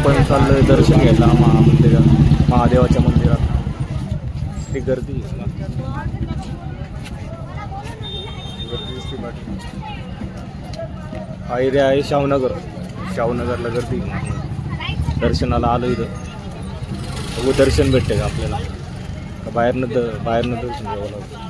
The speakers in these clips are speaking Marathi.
आपण चाललोय दर्शन घ्यायला महादेवाच्या मंदिरात. ती गर्दी हा एरिया आहे शाहूनगरला गर्दी. दर्शनाला आलो इथं. दर्शन भेटते का आपल्याला? बाहेरनं दर्शन घ्यावं लागतं.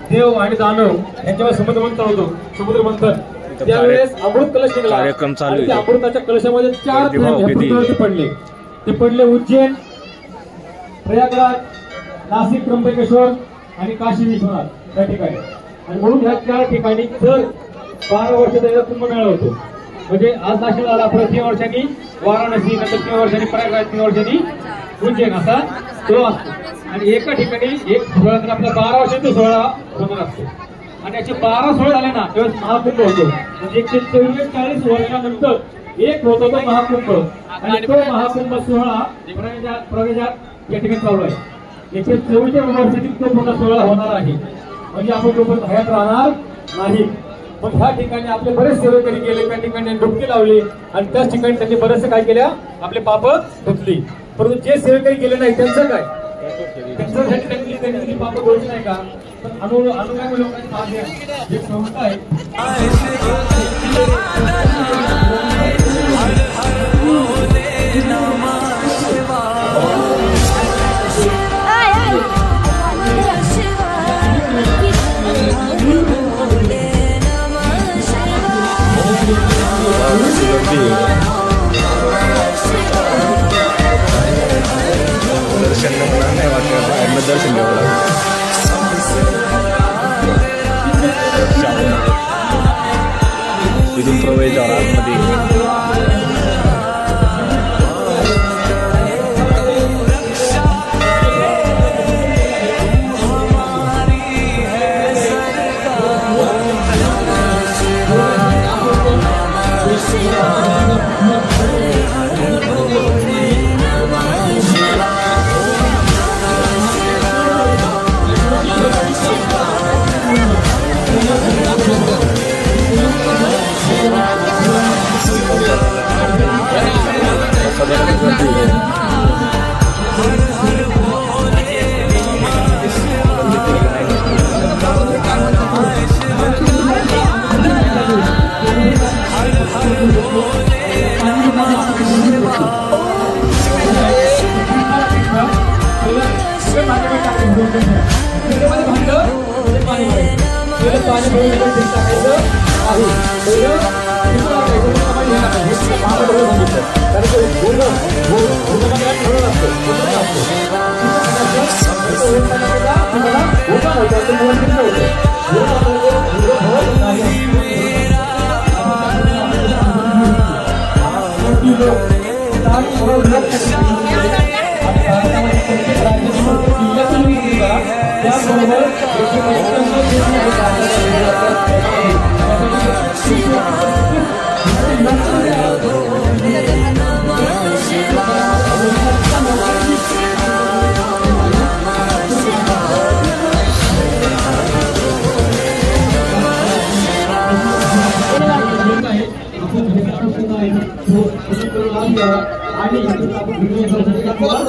देव आणि दानव यांच्यावर समुद्र मंथन होतो. समुद्र मंथन त्यावेळेस अमृत कलश निघाला. कार्यक्रम चालू आहे. त्या अमृताच्या कलशामध्ये 4 थेंब पडले. ते पडले उज्जैन, प्रयागराज, नाशिक, त्र्यंबकेश्वर आणि काशी विश्वनाथ या ठिकाणी. आणि म्हणून ह्या 4 ठिकाणी दर 12 वर्षाचा कुंभमेळा होतो. म्हणजे आज नाशिक आला, पुढे 3 वर्षांनी वाराणसी, नंतर 3 वर्षांनी प्रयागराज, 3 वर्षांनी उज्जैन असा तो असतो. आणि एका ठिकाणी एक सोहळा तर आपला 12 वर्षाचा सोहळा होणार असतो. आणि याचे 12 सोहळे झाले ना तेव्हा महाकुंभ होतो. म्हणजे 144 वर्षानंतर एक होतो तो महाकुंभ. आणि तो महाकुंभ सोहळा प्रवेशात या ठिकाणी चालू आहे. 144 वर्षातील तो मोठा सोहळा होणार आहे. म्हणजे आपण तोपर्यंत हयात राहणार नाही. मग ह्या ठिकाणी आपले बरेच सेवेकरी गेले, त्या ठिकाणी डुबकी लावली आणि त्याच ठिकाणी त्यांनी बरेचसे काय केल्या, आपले पाप धुतली. परंतु जे सेवेकरी गेले नाही त्यांचं काय, त्यांच्यासाठी त्यांनी पाप धुतली नाही का? पण अनुगामी लोकांची जी संस्था आहे दर्शन नाही वाटत, दर्शन घ्यावं लागतं. तिथून प्रवेश झाला आतमध्ये.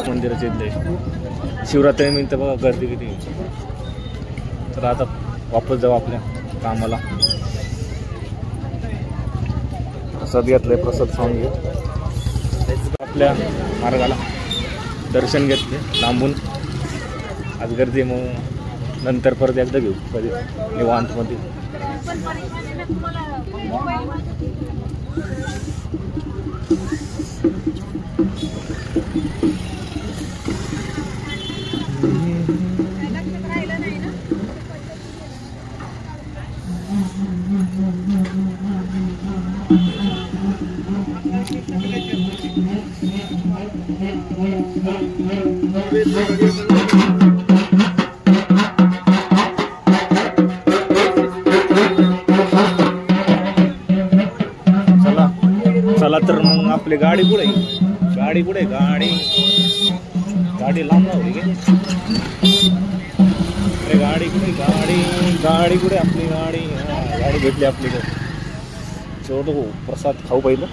मंदिराचे इथले शिवरात्री निमित्त बघा गर्दी किती. तर आता वापस जाऊ आपल्या कामाला. प्रसाद घेतलाय, प्रसाद खाऊन घेऊ. आपल्या मार्गाला दर्शन घेतले लांबून. आज गर्दी, मग नंतर परत एकदा घेऊ कधी निवांतमध्ये. चला चला तर मग आपली गाडी कुठे गाडी लांब ना होती गाडी कुठे आपली गाडी भेटली आपली. चलो प्रसाद खाऊ पहिलं.